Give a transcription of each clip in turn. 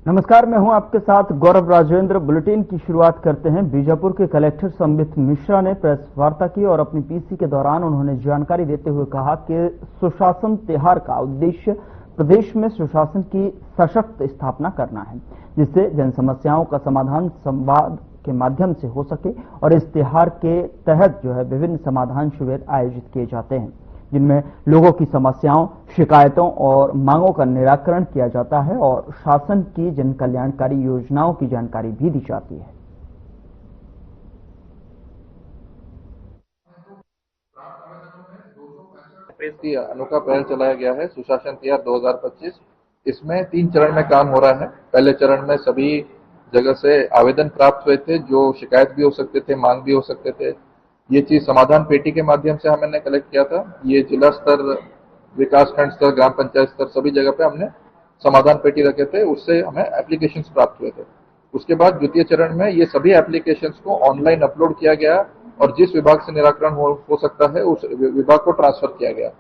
नमस्कार, मैं हूं आपके साथ गौरव राजेंद्र। बुलेटिन की शुरुआत करते हैं। बीजापुर के कलेक्टर संबित मिश्रा ने प्रेस वार्ता की और अपनी पीसी के दौरान उन्होंने जानकारी देते हुए कहा कि सुशासन त्योहार का उद्देश्य प्रदेश में सुशासन की सशक्त स्थापना करना है, जिससे जन समस्याओं का समाधान संवाद के माध्यम से हो सके। और इस त्योहार के तहत विभिन्न समाधान शिविर आयोजित किए जाते हैं, जिनमें लोगों की समस्याओं, शिकायतों और मांगों का निराकरण किया जाता है और शासन की जन कल्याणकारी योजनाओं की जानकारी भी दी जाती है। की अनोखा पहल चलाया गया है सुशासन त्योहार 2025। इसमें 3 चरण में काम हो रहा है। पहले चरण में सभी जगह से आवेदन प्राप्त हुए थे, जो शिकायत भी हो सकते थे, मांग भी हो सकते थे। ये चीज समाधान पेटी के माध्यम से हमने कलेक्ट किया था। ये जिला स्तर, विकास खंड स्तर, ग्राम पंचायत स्तर, सभी जगह पे हमने समाधान पेटी रखे थे। उससे हमें एप्लीकेशंस प्राप्त हुए थे। उसके बाद द्वितीय चरण में ये सभी एप्लीकेशंस को ऑनलाइन अपलोड किया गया और जिस विभाग से निराकरण हो सकता है उस विभाग को ट्रांसफर किया गया।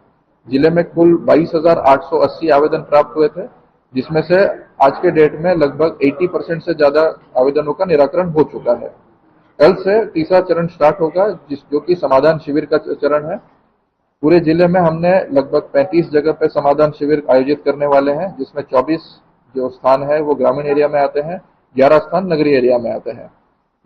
जिले में कुल 22,880 आवेदन प्राप्त हुए थे, जिसमें से आज के डेट में लगभग 80% से ज्यादा आवेदनों का निराकरण हो चुका है। कल से तीसरा चरण स्टार्ट होगा, जो कि समाधान शिविर का चरण है। पूरे जिले में हमने लगभग 35 जगह पे समाधान शिविर आयोजित करने वाले हैं, जिसमें 24 जो स्थान है वो ग्रामीण एरिया में आते हैं, 11 स्थान नगरीय एरिया में आते हैं।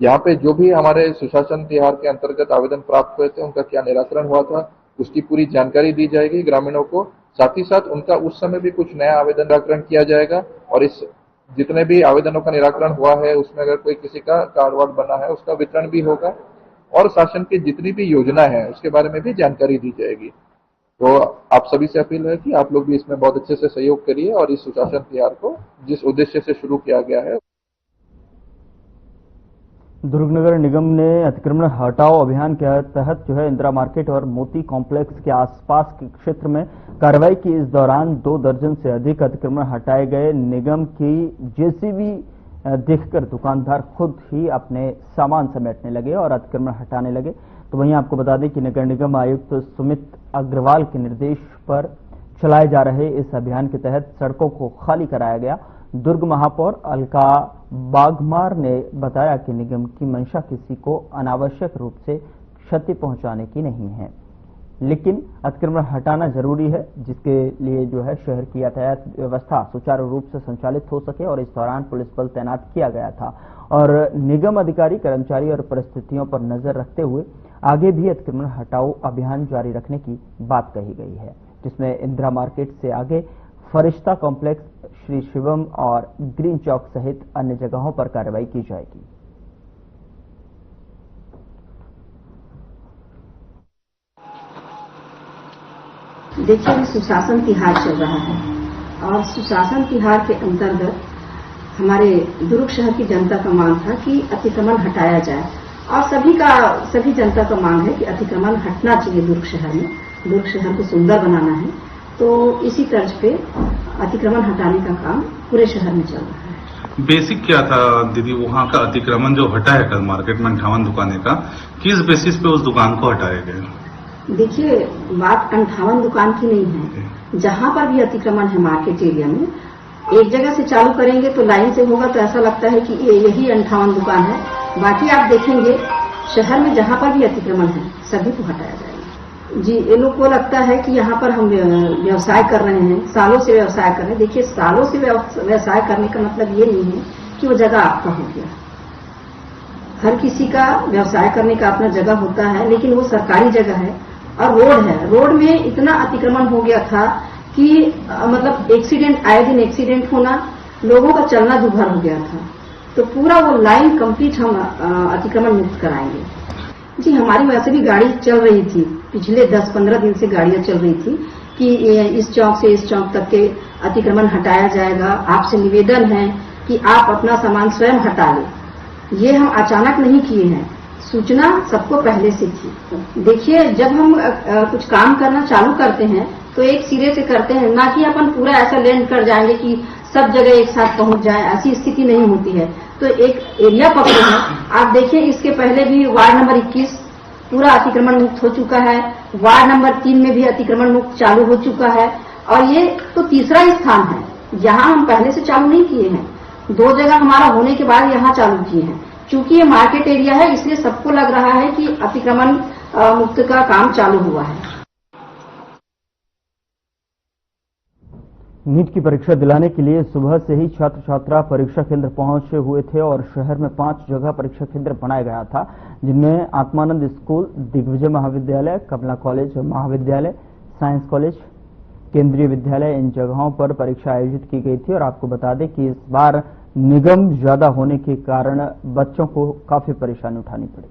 यहाँ पे जो भी हमारे सुशासन त्योहार के अंतर्गत आवेदन प्राप्त हुए थे, उनका क्या निराकरण हुआ था, उसकी पूरी जानकारी दी जाएगी ग्रामीणों को। साथ ही साथ उनका उस समय भी कुछ नया आवेदन निराकरण किया जाएगा और इस जितने भी आवेदनों का निराकरण हुआ है उसमें अगर कोई किसी का कार्ड वार्ड बना है उसका वितरण भी होगा और शासन की जितनी भी योजना है उसके बारे में भी जानकारी दी जाएगी। तो आप सभी से अपील है कि आप लोग भी इसमें बहुत अच्छे से सहयोग करिए और इस सुशासन त्योहार को जिस उद्देश्य से शुरू किया गया है। दुर्ग नगर निगम ने अतिक्रमण हटाओ अभियान के तहत इंदिरा मार्केट और मोती कॉम्प्लेक्स के आसपास के क्षेत्र में कार्रवाई की। इस दौरान 2 दर्जन से अधिक अतिक्रमण हटाए गए। निगम की जेसीबी देखकर दुकानदार खुद ही अपने सामान समेटने लगे और अतिक्रमण हटाने लगे। तो वहीं आपको बता दें कि नगर निगम आयुक्त सुमित अग्रवाल के निर्देश पर चलाए जा रहे इस अभियान के तहत सड़कों को खाली कराया गया। दुर्ग महापौर अलका बागमार ने बताया कि निगम की मंशा किसी को अनावश्यक रूप से क्षति पहुंचाने की नहीं है, लेकिन अतिक्रमण हटाना जरूरी है, जिसके लिए शहर की यातायात व्यवस्था सुचारू रूप से संचालित हो सके। और इस दौरान पुलिस बल तैनात किया गया था और निगम अधिकारी, कर्मचारी और परिस्थितियों पर नजर रखते हुए आगे भी अतिक्रमण हटाओ अभियान जारी रखने की बात कही गई है, जिसमें इंदिरा मार्केट से आगे फरिश्ता कॉम्प्लेक्स, श्री शिवम और ग्रीन चौक सहित अन्य जगहों पर कार्रवाई की जाएगी। देखिए, सुशासन तिहार चल रहा है और सुशासन तिहार के अंतर्गत हमारे दुर्ग शहर की जनता का मांग था कि अतिक्रमण हटाया जाए और सभी जनता का मांग है कि अतिक्रमण हटना चाहिए। दुर्ग शहर में, दुर्ग शहर को सुंदर बनाना है, तो इसी तर्ज पे अतिक्रमण हटाने का काम पूरे शहर में चल रहा है। बेसिक क्या था दीदी, वहाँ का अतिक्रमण जो हटा है कल मार्केट में 58 दुकानें का, किस बेसिस पे उस दुकान को हटाया गया? देखिए, बात 58 दुकान की नहीं है। जहाँ पर भी अतिक्रमण है मार्केट एरिया में, एक जगह से चालू करेंगे तो लाइन से होगा तो ऐसा लगता है कि यही 58 दुकान है। बाकी आप देखेंगे शहर में जहाँ पर भी अतिक्रमण है सभी को हटाया जाएगा। जी, ये लोग को लगता है कि यहाँ पर हम व्यवसाय कर रहे हैं, सालों से व्यवसाय कर रहे हैं। देखिए, सालों से व्यवसाय करने का मतलब ये नहीं है कि वो जगह आपका हो गया। हर किसी का व्यवसाय करने का अपना जगह होता है, लेकिन वो सरकारी जगह है और रोड है। रोड में इतना अतिक्रमण हो गया था कि मतलब एक्सीडेंट, आए दिन एक्सीडेंट होना, लोगों का चलना दुभर हो गया था। तो पूरा वो लाइन कंप्लीट हम अतिक्रमण मुक्त कराएंगे। जी, हमारी वैसे भी गाड़ी चल रही थी, पिछले 10-15 दिन से गाड़ियां चल रही थी कि इस चौक से इस चौक तक के अतिक्रमण हटाया जाएगा। आपसे निवेदन है कि आप अपना सामान स्वयं हटा लें। ये हम अचानक नहीं किए हैं, सूचना सबको पहले से थी। देखिए, जब हम कुछ काम करना चालू करते हैं तो एक सिरे से करते हैं, ना कि अपन पूरा ऐसा लैंड कर जाएंगे कि सब जगह एक साथ पहुंच जाए, ऐसी स्थिति नहीं होती है। तो एक एरिया पकड़े हैं। आप देखिए, इसके पहले भी वार्ड नंबर 21 पूरा अतिक्रमण मुक्त हो चुका है, वार्ड नंबर 3 में भी अतिक्रमण मुक्त चालू हो चुका है और ये तो तीसरा स्थान है जहां हम पहले से चालू नहीं किए हैं। 2 जगह हमारा होने के बाद यहाँ चालू किए हैं। चूंकि ये मार्केट एरिया है, इसलिए सबको लग रहा है कि अतिक्रमण मुक्त का काम चालू हुआ है। नीट की परीक्षा दिलाने के लिए सुबह से ही छात्र छात्रा परीक्षा केंद्र पहुंचे हुए थे और शहर में 5 जगह परीक्षा केंद्र बनाया गया था, जिनमें आत्मानंद स्कूल, दिग्विजय महाविद्यालय, कमला कॉलेज महाविद्यालय, साइंस कॉलेज, केंद्रीय विद्यालय, इन जगहों पर परीक्षा आयोजित की गई थी। और आपको बता दें कि इस बार निगम ज्यादा होने के कारण बच्चों को काफी परेशानी उठानी पड़ी।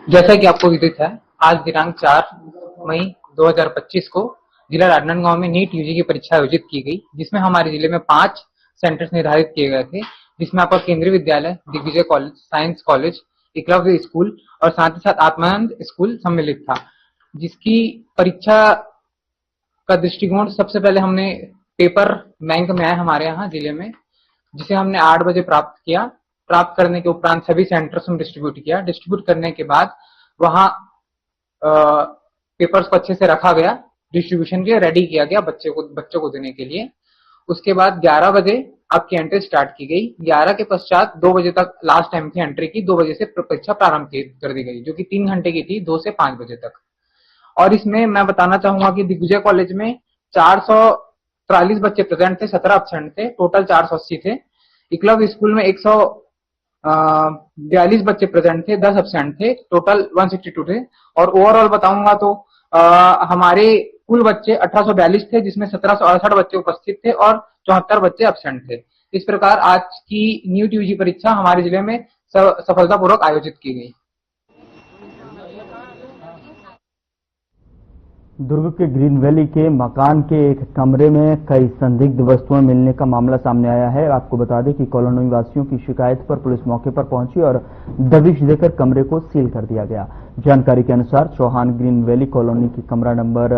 जैसा कि आपको विदित है, आज दिनांक 4 मई 2025 को जिला राजनांदगांव में नीट यूजी की परीक्षा आयोजित की गई, जिसमें हमारे जिले में 5 सेंटर्स निर्धारित किए गए थे, जिसमें आपका Kendriya Vidyalaya, Digvijay college, science college, Eklavya school और साथ ही साथ आत्मानंद स्कूल सम्मिलित था। जिसकी परीक्षा का दृष्टिकोण सबसे पहले हमने पेपर बैंक में आया हमारे यहाँ जिले में, जिसे हमने 8 बजे प्राप्त किया। प्राप्त करने के उपरांत सभी सेंटर्स में डिस्ट्रीब्यूट किया। डिस्ट्रीब्यूट करने के बाद वहां पेपर्स को अच्छे से रखा गया, डिस्ट्रीब्यूशन के रेडी किया गया बच्चों को देने के लिए। उसके बाद 11 बजे आपकी एंट्री स्टार्ट की गई। 11 के पश्चात 2 बजे तक लास्ट टाइम थी एंट्री की, 2 बजे से परीक्षा प्रारंभ कर दी गई, जो कि 3 घंटे की थी, 2 से 5 बजे तक। और इसमें मैं बताना चाहूंगा कि दिग्विजय कॉलेज में 443 बच्चे प्रेजेंट थे, 17 एब्सेंट थे, टोटल 480 थे। एकलव्य स्कूल में 142 बच्चे प्रेजेंट थे, 10 एब्सेंट थे, टोटल 162 थे। और ओवरऑल बताऊंगा तो हमारे कुल बच्चे 1842 थे, जिसमें 1768 बच्चे उपस्थित थे और 74 बच्चे एब्सेंट थे। इस प्रकार आज की नीट यूजी परीक्षा हमारे जिले में सफलतापूर्वक आयोजित की गई। दुर्ग के ग्रीन वैली के मकान के एक कमरे में कई संदिग्ध वस्तुएं मिलने का मामला सामने आया है। आपको बता दें कि कॉलोनी वासियों की शिकायत पर पुलिस मौके पर पहुंची और दबिश देकर कमरे को सील कर दिया गया। जानकारी के अनुसार चौहान ग्रीन वैली कॉलोनी की कमरा नंबर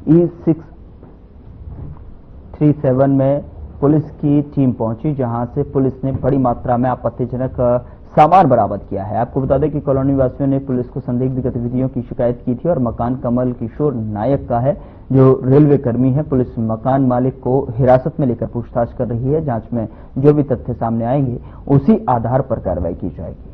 E637 में पुलिस की टीम पहुंची, जहां से पुलिस ने बड़ी मात्रा में आपत्तिजनक सामान बरामद किया है। आपको बता दें कि कॉलोनी वासियों ने पुलिस को संदिग्ध गतिविधियों की शिकायत की थी और मकान कमल किशोर नायक का है, जो रेलवे कर्मी है। पुलिस मकान मालिक को हिरासत में लेकर पूछताछ कर रही है। जांच में जो भी तथ्य सामने आएंगे उसी आधार पर कार्रवाई की जाएगी।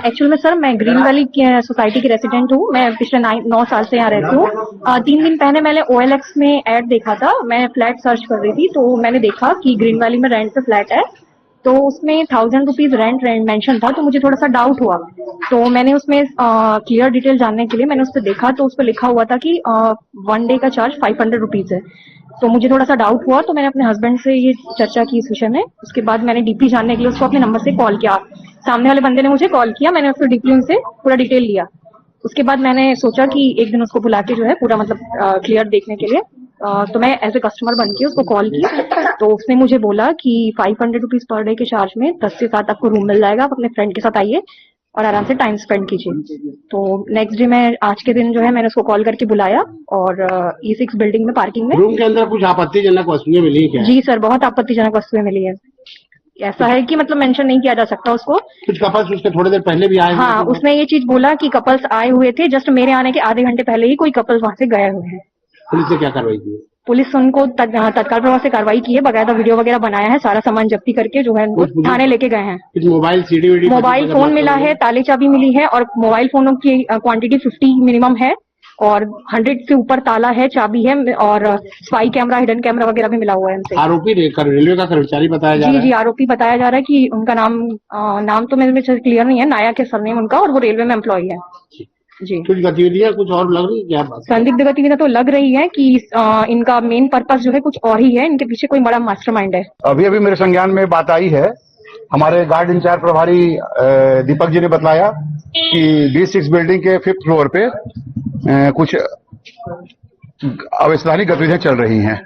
एक्चुअल में सर, मैं ग्रीन वैली सोसाइटी की रेसिडेंट हूँ। मैं पिछले 9 साल से यहाँ रहती हूँ। 3 दिन पहले मैंने OLX में ऐड देखा था। मैं फ्लैट सर्च कर रही थी, तो मैंने देखा कि ग्रीन वैली में रेंट पे फ्लैट है, तो उसमें 1000 रुपीज रेंट मेंशन था। तो मुझे थोड़ा सा डाउट हुआ, तो मैंने उसमें क्लियर डिटेल जानने के लिए मैंने उस पर देखा, तो उस पर लिखा हुआ था कि 1 डे का चार्ज 500 रुपीज है। तो मुझे थोड़ा सा डाउट हुआ, तो मैंने अपने हस्बैंड से ये चर्चा की इस विषय में। उसके बाद मैंने डीपी जानने के लिए उसको अपने नंबर से कॉल किया। सामने वाले बंदे ने मुझे कॉल किया, मैंने उसको डीपी उनसे पूरा डिटेल लिया। उसके बाद मैंने सोचा कि एक दिन उसको बुला के जो है पूरा मतलब क्लियर देखने के लिए, तो मैं एज ए कस्टमर बन के उसको कॉल की। तो उसने मुझे बोला कि 500 रुपीज पर डे के चार्ज में 10 से 7 आपको रूम मिल जाएगा, आप अपने फ्रेंड के साथ आइए और आराम से टाइम स्पेंड कीजिए। तो नेक्स्ट डे मैं आज के दिन जो है मैंने उसको कॉल करके बुलाया और E6 बिल्डिंग में पार्किंग में। रूम के अंदर कुछ आपत्तिजनक वस्तुएं मिली क्या? जी सर, बहुत आपत्तिजनक वस्तुएं मिली है। ऐसा है कि मतलब मेंशन नहीं किया जा सकता उसको। कुछ कपल्स उसके थोड़ी देर पहले भी आए हुए हाँ, उसने ये चीज बोला कि कपल्स आए हुए थे, जस्ट मेरे आने के आधे घंटे पहले ही कोई कपल्स वहां से गए हुए हैं। पुलिस ने क्या कार्रवाई की? पुलिस उनको तत्काल प्रभाव से कार्रवाई की है, बकायदा वीडियो वगैरह बनाया है, सारा सामान जब्ती करके जो है उनको थाने लेके गए हैं। कुछ मोबाइल CD मोबाइल फोन मिला है, ताले चाबी मिली है और मोबाइल फोनों की क्वांटिटी 50 मिनिमम है और 100 से ऊपर ताला है, चाबी है और स्पाई कैमरा, हिडन कैमरा वगैरह भी मिला हुआ है हमसे। आरोपी रेलवे का कर्मचारी बताया जा रहा है? जी, आरोपी बताया जा रहा है कि उनका नाम तो मेरे में क्लियर नहीं है, नायक है सरनेम उनका, और वो रेलवे में एम्प्लॉई है। जी। कुछ गतिविधियां कुछ और लग रही है? संदिग्ध गतिविधियां तो लग रही है कि इनका मेन पर्पस जो है कुछ और ही है, इनके पीछे कोई बड़ा मास्टरमाइंड है। अभी मेरे संज्ञान में बात आई है, हमारे गार्ड इंचार्ज प्रभारी दीपक जी ने बताया कि D6 बिल्डिंग के 5th फ्लोर पे कुछ अवैधानिक गतिविधियां चल रही हैं।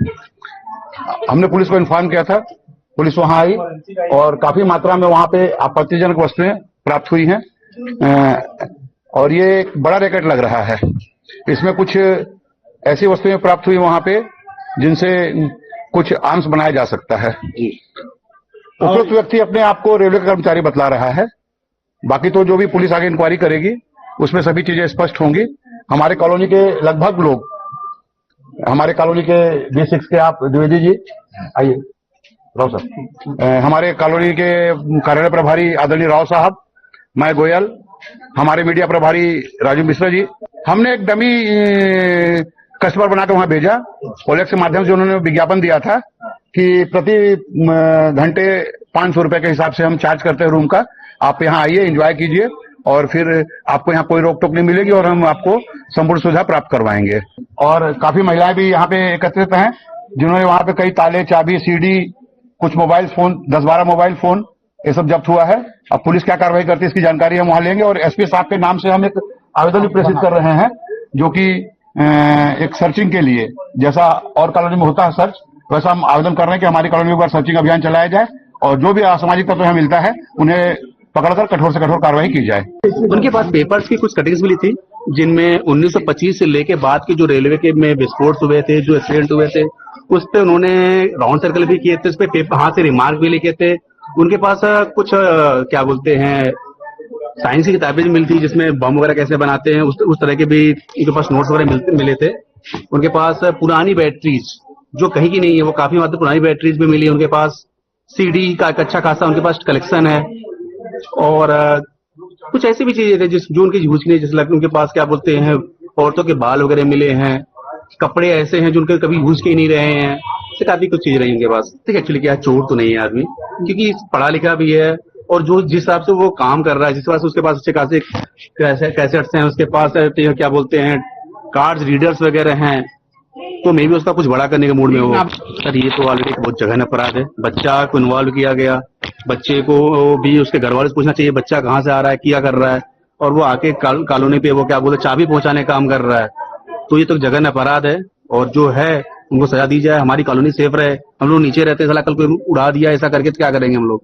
हमने पुलिस को इन्फॉर्म किया था, पुलिस वहां आई और काफी मात्रा में वहां पे आपत्तिजनक वस्तुएं प्राप्त हुई हैं और ये एक बड़ा रैकेट लग रहा है। इसमें कुछ ऐसी वस्तुएं प्राप्त हुई वहां पे जिनसे कुछ आर्म्स बनाया जा सकता है। उपयुक्त व्यक्ति अपने आप को रेलवे कर्मचारी बतला रहा है बाकी तो जो भी पुलिस आगे इंक्वायरी करेगी उसमें सभी चीजें स्पष्ट होंगी। हमारे कॉलोनी के लगभग लोग, हमारे कॉलोनी के B6 के, आप द्विवेदी जी आइए, राव साहब, हमारे कॉलोनी के कार्यालय प्रभारी आदरणीय राव साहब, मैं गोयल, हमारे मीडिया प्रभारी राजू मिश्रा जी, हमने एक डमी कस्टमर बनाकर वहां भेजा। ओलेक्स के माध्यम से उन्होंने विज्ञापन दिया था कि प्रति घंटे 500 रुपए के हिसाब से हम चार्ज करते हैं रूम का, आप यहाँ आइए, एंजॉय कीजिए और फिर आपको यहाँ कोई रोक टोक नहीं मिलेगी और हम आपको संपूर्ण सुविधा प्राप्त करवाएंगे। और काफी महिलाएं भी यहाँ पे एकत्रित हैं जिन्होंने वहां पे कई ताले, चाबी, सीडी, कुछ मोबाइल फोन, 10-12 मोबाइल फोन, ये सब जब्त हुआ है। अब पुलिस क्या कार्रवाई करती है इसकी जानकारी हम वहां लेंगे। और एसपी साहब के नाम से हम एक आवेदन भी प्रेषित कर रहे हैं जो कि एक सर्चिंग के लिए, जैसा और कॉलोनी में होता है सर्च, वैसा हम आवेदन कर रहे हैं कि हमारी कॉलोनी में एक बार सर्चिंग अभियान चलाया जाए और जो भी असामाजिक तत्व यहाँ मिलता है उन्हें पकड़कर कठोर से कठोर कार्रवाई की जाए। उनके पास पेपर्स की कुछ कटिंग्स मिली थी जिनमें 1925 से लेके बाद के जो रेलवे के में विस्फोट हुए थे, जो एक्सीडेंट हुए थे, उस पे उन्होंने राउंड सर्कल भी किए थे, उस पे हाथ से रिमार्क भी लिखे थे। उनके पास कुछ क्या बोलते हैं साइंस की किताबें भी मिलती जिसमें बम वगैरह कैसे बनाते हैं, उस तरह के भी उनके पास नोट्स वगैरह मिले थे। उनके पास पुरानी बैटरीज जो कहीं की नहीं है, वो काफी मात्रा पुरानी बैटरीज भी मिली। उनके पास सीडी का एक अच्छा खासा उनके पास कलेक्शन है और कुछ ऐसी भी चीजें थे जो उनकी यूज की नहीं, जैसे उनके पास क्या बोलते हैं औरतों के बाल वगैरह मिले हैं, कपड़े ऐसे हैं जो उनके कभी यूज के ही नहीं रहे हैं, ऐसे काफी कुछ चीज रही उनके पास। ठीक है, एक्चुअली क्या चोर तो नहीं है आदमी, क्योंकि पढ़ा लिखा भी है और जो जिस हिसाब से वो काम कर रहा है, जिस पास उसके पास अच्छे खासे कैसेट्स हैं, उसके पास क्या बोलते हैं कार्ड्स रीडर्स वगैरह हैं, तो मे भी उसका कुछ बड़ा करने के मूड में हो। सर ये तो ऑलरेडी बहुत जघन्य अपराध है, बच्चा को इन्वॉल्व किया गया, बच्चे को भी उसके घर वालों से पूछना चाहिए बच्चा कहाँ से आ रहा है, क्या कर रहा है, और वो आके कॉलोनी पे वो क्या बोलते चाबी पहुंचाने का काम कर रहा है, तो ये तो जघन्य अपराध है और जो है उनको सजा दी जाए। हमारी कॉलोनी सेफ रहे, हम लोग नीचे रहते हैं, कल कोई उड़ा दिया ऐसा करके तो क्या करेंगे हम लोग।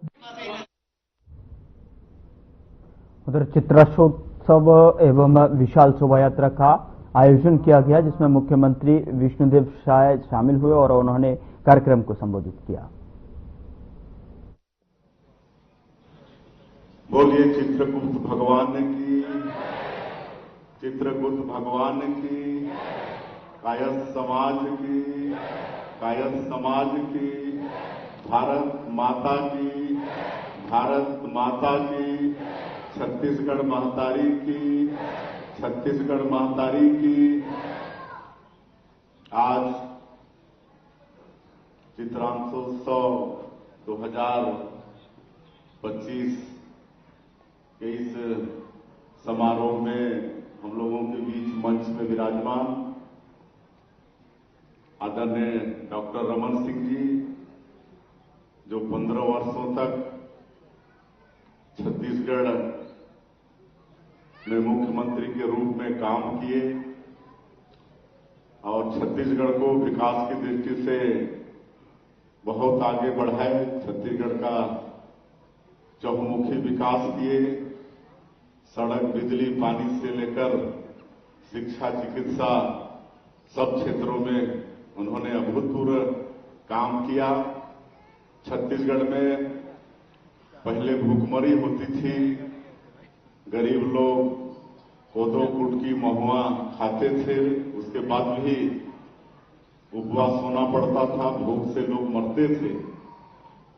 उधर चित्रोत्सव एवं विशाल शोभा यात्रा का आयोजन किया गया जिसमें मुख्यमंत्री विष्णुदेव साय शामिल हुए और उन्होंने कार्यक्रम को संबोधित किया। बोलिए चित्रगुप्त भगवान की, चित्रगुप्त भगवान की, कायस्थ समाज की, कायस्थ समाज की, भारत माता की, भारत माता की, छत्तीसगढ़ महतारी की, छत्तीसगढ़ महतारी की। आज चित्रांशोत्सव 2025 के इस समारोह में हम लोगों के बीच मंच में विराजमान आदरणीय डॉक्टर रमन सिंह जी, जो 15 वर्षों तक छत्तीसगढ़ में मुख्यमंत्री के रूप में काम किए और छत्तीसगढ़ को विकास की दृष्टि से बहुत आगे बढ़ाए, छत्तीसगढ़ का चहुमुखी विकास किए, सड़क, बिजली, पानी से लेकर शिक्षा, चिकित्सा सब क्षेत्रों में उन्होंने अभूतपूर्व काम किया। छत्तीसगढ़ में पहले भूखमरी होती थी, गरीब लोग कोदो, कुटकी, महुआ खाते थे, उसके बाद भी उपवास होना पड़ता था, भूख से लोग मरते थे,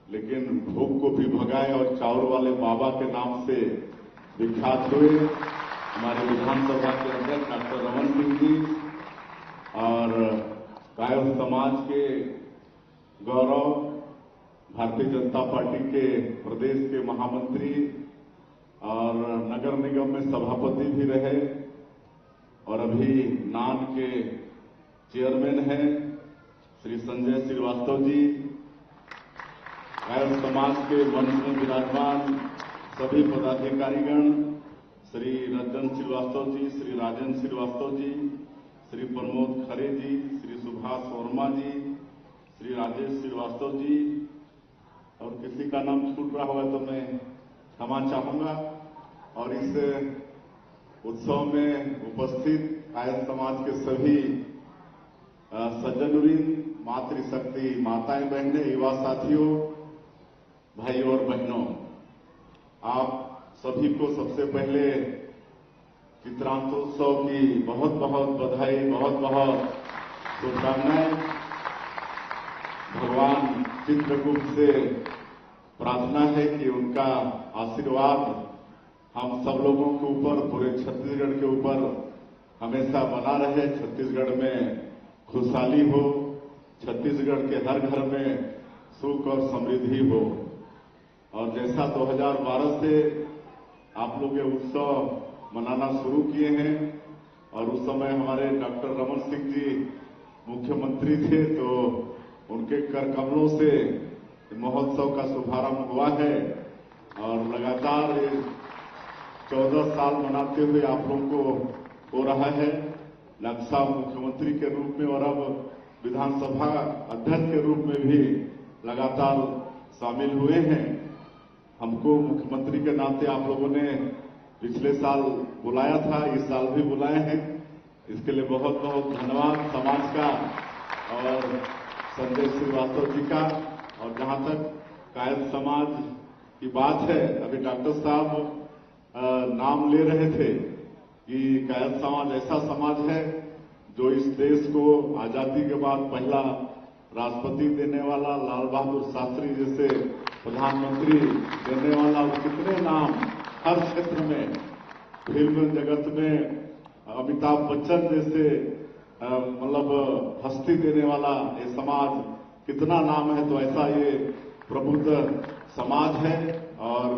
लेकिन भूख को भी भगाए और चाउर वाले बाबा के नाम से विख्यात हुए हमारे विधानसभा के अध्यक्ष डॉक्टर रमन सिंह जी और कायस्थ समाज के गौरव, भारतीय जनता पार्टी के प्रदेश के महामंत्री और नगर निगम में सभापति भी रहे और अभी नान के चेयरमैन हैं श्री संजय श्रीवास्तव जी, कायस्थ समाज के मंच में विराजमान सभी पदाधिकारीगण, श्री रंजन श्रीवास्तव जी, श्री राजेंद्र श्रीवास्तव जी, श्री प्रमोद खरे जी, श्री सुभाष वर्मा जी, श्री राजेश श्रीवास्तव जी, और किसी का नाम छूट रहा होगा तो मैं क्षमा चाहूंगा। और इस उत्सव में उपस्थित कायस्थ समाज के सभी सज्जनवृंद, मातृशक्ति माताएं, बहनें, युवा साथियों, भाई और बहनों, आप सभी को सबसे पहले चित्रांतोत्सव की बहुत बहुत बधाई, बहुत बहुत शुभकामनाएं। भगवान चित्रगुप्त से प्रार्थना है कि उनका आशीर्वाद हम सब लोगों के ऊपर, पूरे छत्तीसगढ़ के ऊपर हमेशा बना रहे। छत्तीसगढ़ में खुशहाली हो, छत्तीसगढ़ के हर घर में सुख और समृद्धि हो। और जैसा 2012 से आप लोग ये उत्सव मनाना शुरू किए हैं और उस समय हमारे डॉक्टर रमन सिंह जी मुख्यमंत्री थे, तो उनके कर कमलों से महोत्सव का शुभारंभ हुआ है और लगातार 14 साल मनाते हुए आप लोगों को हो रहा है। नक्शा मुख्यमंत्री के रूप में और अब विधानसभा अध्यक्ष के रूप में भी लगातार शामिल हुए हैं। हमको मुख्यमंत्री के नाते आप लोगों ने पिछले साल बुलाया था, इस साल भी बुलाए हैं, इसके लिए बहुत बहुत धन्यवाद समाज का और संजय श्रीवास्तव जी का। और जहां तक कायस्थ समाज की बात है, अभी डॉक्टर साहब नाम ले रहे थे कि कायस्थ समाज ऐसा समाज है जो इस देश को आजादी के बाद पहला राष्ट्रपति देने वाला, लाल बहादुर शास्त्री जैसे प्रधानमंत्री देने वाला, और कितने नाम हर क्षेत्र में, फिल्म जगत में अमिताभ बच्चन जैसे मतलब हस्ती देने वाला ये समाज कितना नाम है। तो ऐसा ये प्रबुद्ध समाज है। और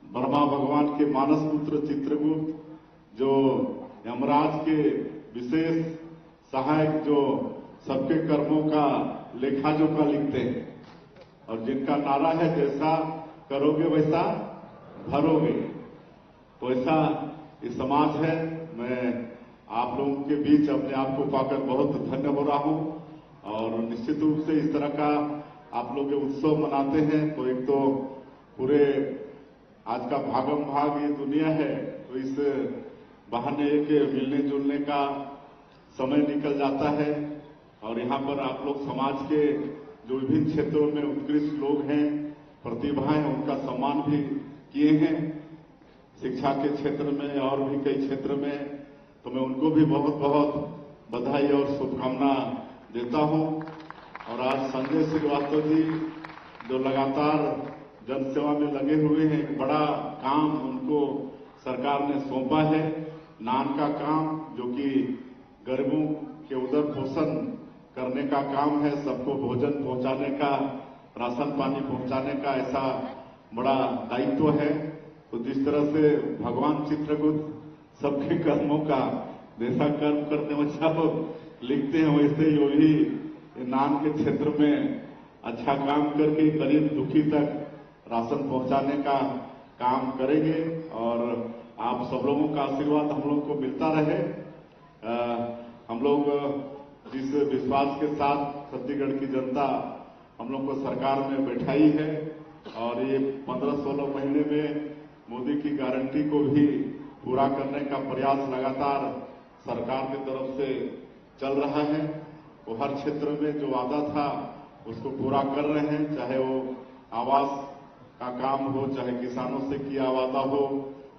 ब्रह्मा भगवान के मानस पुत्र चित्रगुप्त जो यमराज के विशेष सहायक, जो सबके कर्मों का लेखा जोखा लिखते हैं और जिनका नारा है जैसा करोगे वैसा भरोगे, तो ऐसा ये समाज है। मैं आप लोगों के बीच अपने आप को पाकर बहुत धन्य हो रहा हूं। और निश्चित रूप से इस तरह का आप लोग उत्सव मनाते हैं तो एक तो पूरे आज का भागम भाग ये दुनिया है, तो इस बहाने एक मिलने जुलने का समय निकल जाता है। और यहाँ पर आप लोग समाज के जो विभिन्न क्षेत्रों में उत्कृष्ट लोग हैं, प्रतिभाएं, उनका सम्मान भी किए हैं शिक्षा के क्षेत्र में और भी कई क्षेत्र में, तो मैं उनको भी बहुत बहुत बधाई और शुभकामना देता हूं। और आज संजय श्रीवास्तव जी जो लगातार जनसेवा में लगे हुए हैं, एक बड़ा काम उनको सरकार ने सौंपा है, नान का काम, जो कि गरीबों के उदर पोषण करने का काम है, सबको भोजन पहुंचाने का, राशन पानी पहुंचाने का ऐसा बड़ा दायित्व है। तो जिस तरह से भगवान चित्रगुप्त सबके कर्मों का जैसा कर्म करने वाला लिखते हैं, वैसे यो भी नान के क्षेत्र में अच्छा काम करके गरीब दुखी तक राशन पहुंचाने का काम करेंगे। और आप सब लोगों का आशीर्वाद हम लोगों को मिलता रहे। हम लोग जिस विश्वास के साथ छत्तीसगढ़ की जनता हम लोग को सरकार में बैठाई है और ये 15-16 महीने में मोदी की गारंटी को भी पूरा करने का प्रयास लगातार सरकार की तरफ से चल रहा है। वो हर क्षेत्र में जो वादा था उसको पूरा कर रहे हैं, चाहे वो आवास का काम हो, चाहे किसानों से किया वादा हो,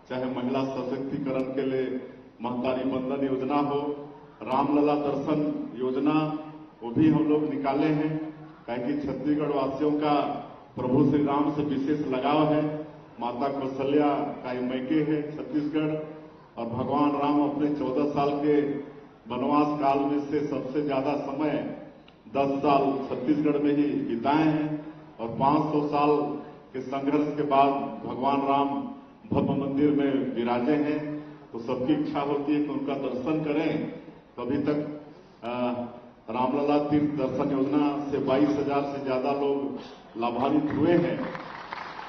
चाहे महिला सशक्तिकरण के लिए महतारी बंधन योजना हो, रामलला दर्शन योजना वो भी हम लोग निकाले हैं, क्योंकि छत्तीसगढ़ वासियों का प्रभु श्री राम से विशेष लगाव है। माता कौशल्या का मैके है छत्तीसगढ़ और भगवान राम अपने 14 साल के वनवास काल में से सबसे ज्यादा समय 10 साल छत्तीसगढ़ में ही बिताए हैं और 500 साल के संघर्ष के बाद भगवान राम भव्य मंदिर में विराजे हैं। तो सबकी इच्छा होती है कि उनका दर्शन करें। तो अभी तक रामलला तीर्थ दर्शन योजना से 22,000 से ज्यादा लोग लाभान्वित हुए हैं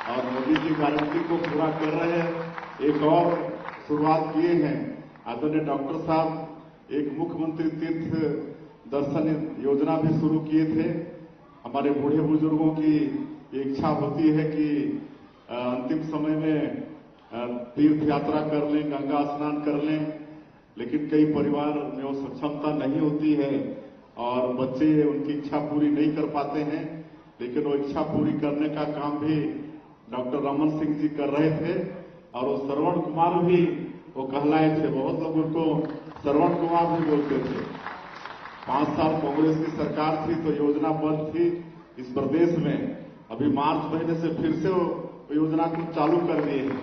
और मोदी की गारंटी को पूरा कर रहे हैं। एक और शुरुआत किए हैं, आदरणीय डॉक्टर साहब एक मुख्यमंत्री तीर्थ दर्शन योजना भी शुरू किए थे। हमारे बूढ़े बुजुर्गों की इच्छा होती है कि अंतिम समय में तीर्थ यात्रा कर लें, गंगा स्नान कर लें, लेकिन कई परिवार में वो सक्षमता नहीं होती है और बच्चे उनकी इच्छा पूरी नहीं कर पाते हैं। लेकिन वो इच्छा पूरी करने का काम भी डॉक्टर रमन सिंह जी कर रहे थे और वो श्रवण कुमार भी वो कहलाए थे। बहुत लोग उनको श्रवण कुमार भी बोलते थे। 5 साल कांग्रेस की सरकार थी तो योजना बंद थी इस प्रदेश में। अभी मार्च महीने से फिर से वो योजना को चालू कर दिए हैं।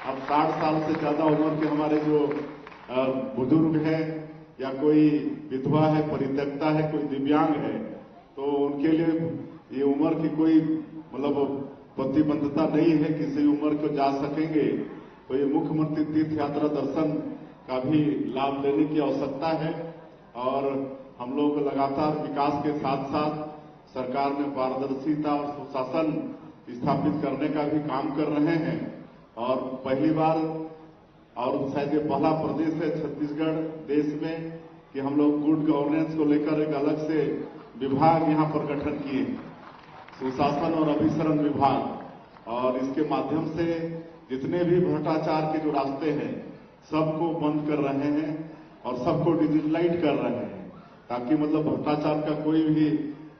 अब 60 साल से ज्यादा उम्र के हमारे जो बुजुर्ग है या कोई विधवा है, परित्यक्ता है, कोई दिव्यांग है, तो उनके लिए ये उम्र की कोई मतलब प्रतिबद्धता नहीं है, किसी उम्र को जा सकेंगे। तो ये मुख्यमंत्री तीर्थ यात्रा दर्शन का भी लाभ लेने की आवश्यकता है। और हम लोग लगातार विकास के साथ साथ सरकार में पारदर्शिता और सुशासन स्थापित करने का भी काम कर रहे हैं। और पहली बार और शायद ये पहला प्रदेश है छत्तीसगढ़ देश में कि हम लोग गुड गवर्नेंस को लेकर एक अलग से विभाग यहाँ पर गठन किए, सुशासन और अभिसरण विभाग। और इसके माध्यम से जितने भी भ्रष्टाचार के जो रास्ते हैं सबको बंद कर रहे हैं और सबको डिजिटलाइज कर रहे हैं, ताकि मतलब भ्रष्टाचार का कोई भी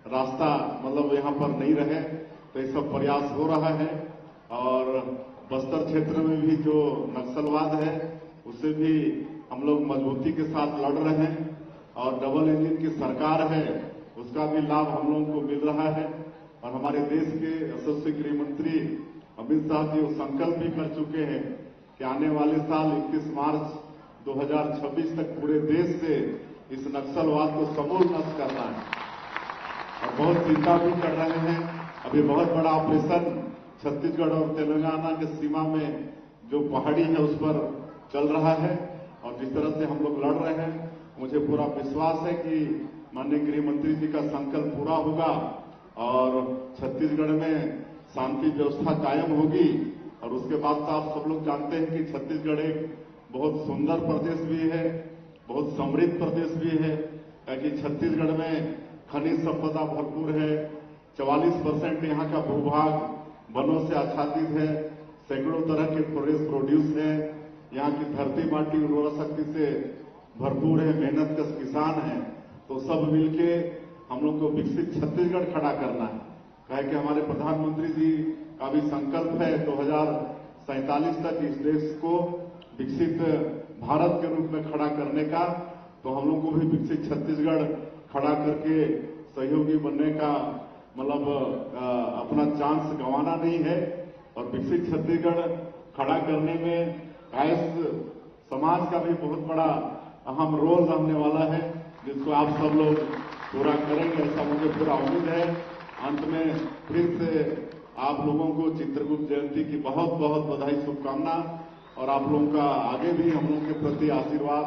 रास्ता मतलब यहाँ पर नहीं रहे। तो ये सब प्रयास हो रहा है। और बस्तर क्षेत्र में भी जो नक्सलवाद है उससे भी हम लोग मजबूती के साथ लड़ रहे हैं। और डबल इंजन की सरकार है उसका भी लाभ हम लोगों को मिल रहा है। और हमारे देश के यशस्वी गृह मंत्री अमित शाह जी वो संकल्प भी कर चुके हैं कि आने वाले साल 31 मार्च 2026 तक पूरे देश से इस नक्सलवाद को समूल नष्ट करना है। और बहुत चिंता भी कर रहे हैं। अभी बहुत बड़ा ऑपरेशन छत्तीसगढ़ और तेलंगाना के सीमा में जो पहाड़ी है उस पर चल रहा है। और जिस तरह से हम लोग लड़ रहे हैं, मुझे पूरा विश्वास है कि माननीय गृह मंत्री जी का संकल्प पूरा होगा और छत्तीसगढ़ में शांति व्यवस्था कायम होगी। और उसके बाद तो आप सब लोग जानते हैं कि छत्तीसगढ़ एक बहुत सुंदर प्रदेश भी है, बहुत समृद्ध प्रदेश भी है, क्योंकि छत्तीसगढ़ में खनिज संपदा भरपूर है। 44% यहाँ का भूभाग वनों से आच्छादित है। सैकड़ों तरह के फॉरेस्ट प्रोड्यूस है। यहाँ की धरती माटी उर्वरा शक्ति से भरपूर है, मेहनत कश किसान है। तो सब मिलके हम लोग को विकसित छत्तीसगढ़ खड़ा करना है। कहे कि हमारे प्रधानमंत्री जी का भी संकल्प है 2047 तक इस देश को विकसित भारत के रूप में खड़ा करने का। तो हम लोग को भी विकसित छत्तीसगढ़ खड़ा करके सहयोगी बनने का मतलब अपना चांस गंवाना नहीं है। और विकसित छत्तीसगढ़ खड़ा करने में कायस्थ समाज का भी बहुत बड़ा अहम रोल रहने वाला है, जिसको आप सब लोग पूरा करेंगे ऐसा मुझे पूरा उम्मीद है। अंत में फिर से आप लोगों को चित्रगुप्त जयंती की बहुत बहुत बधाई, शुभकामना। और आप लोगों का आगे भी हम लोगों के प्रति आशीर्वाद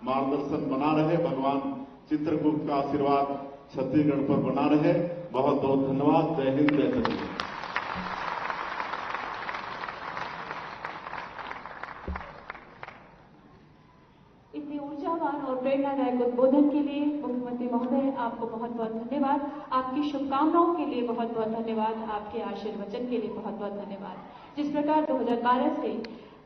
मार्गदर्शन बना रहे। भगवान चित्रगुप्त का आशीर्वाद छत्तीसगढ़ पर बना रहे। बहुत बहुत धन्यवाद। जय हिंद, जय छत्तीसगढ़। इतनी ऊर्जावान और प्रेरणादायक उद्बोधन के लिए मुख्यमंत्री महोदय आपको बहुत बहुत धन्यवाद। आपकी शुभकामनाओं के लिए बहुत बहुत धन्यवाद। आपके आशीर्वचन के लिए बहुत बहुत धन्यवाद। जिस प्रकार 2012 से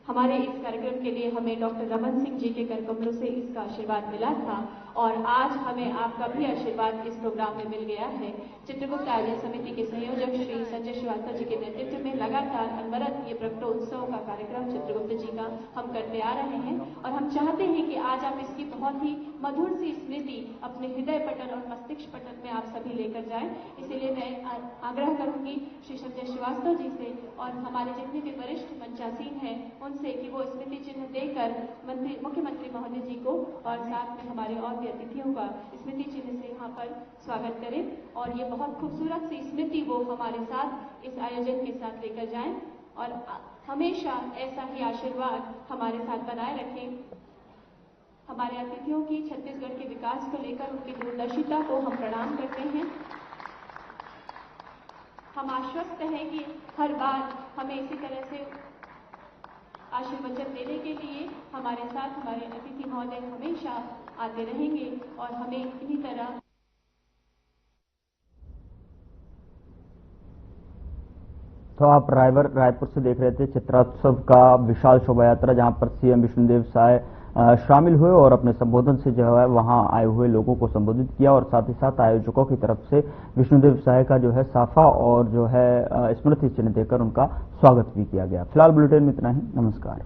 हमारे इस कार्यक्रम के लिए हमें डॉक्टर रमन सिंह जी के करकमलों से इसका आशीर्वाद मिला था और आज हमें आपका भी आशीर्वाद इस प्रोग्राम में मिल गया है। चित्रगुप्त आयोजन समिति के संयोजक श्री संजय श्रीवास्तव जी के नेतृत्व में लगातार अनवरत ये प्रकटोत्सव का कार्यक्रम चित्रगुप्त जी का हम करते आ रहे हैं और हम चाहते हैं कि आज आप इसकी बहुत ही मधुर सी स्मृति अपने हृदय पटल और मस्तिष्क पटल में आप सभी लेकर जाएं। इसीलिए मैं आग्रह करूंगी श्री संजय श्रीवास्तव जी से और हमारे जितने भी वरिष्ठ मंचासीन हैं उनसे कि वो स्मृति चिन्ह देकर मुख्यमंत्री महोदय जी को और साथ में हमारे और भी अतिथियों का स्मृति चिन्ह से यहाँ पर स्वागत करें और ये बहुत खूबसूरत सी स्मृति वो हमारे साथ इस आयोजन के साथ लेकर जाएं और हमेशा ऐसा ही आशीर्वाद हमारे साथ बनाए रखें। हमारे अतिथियों की छत्तीसगढ़ के विकास को लेकर उनकी दूरदर्शिता को हम प्रणाम करते हैं। हम आश्वस्त हैं कि हर बार हमें इसी तरह से आशीर्वचन देने के लिए हमारे साथ हमारे अतिथि महोदय हमेशा आते रहेंगे और हमें इन्हीं तरह तो आप रायपुर से देख रहे थे चित्रोत्सव का विशाल शोभा यात्रा, जहां पर सीएम विष्णुदेव साय शामिल हुए और अपने संबोधन से जो है वहां आए हुए लोगों को संबोधित किया और साथ ही साथ आयोजकों की तरफ से विष्णुदेव साय का जो है साफा और जो है स्मृति चिन्ह देकर उनका स्वागत भी किया गया। फिलहाल बुलेटिन में इतना ही। नमस्कार।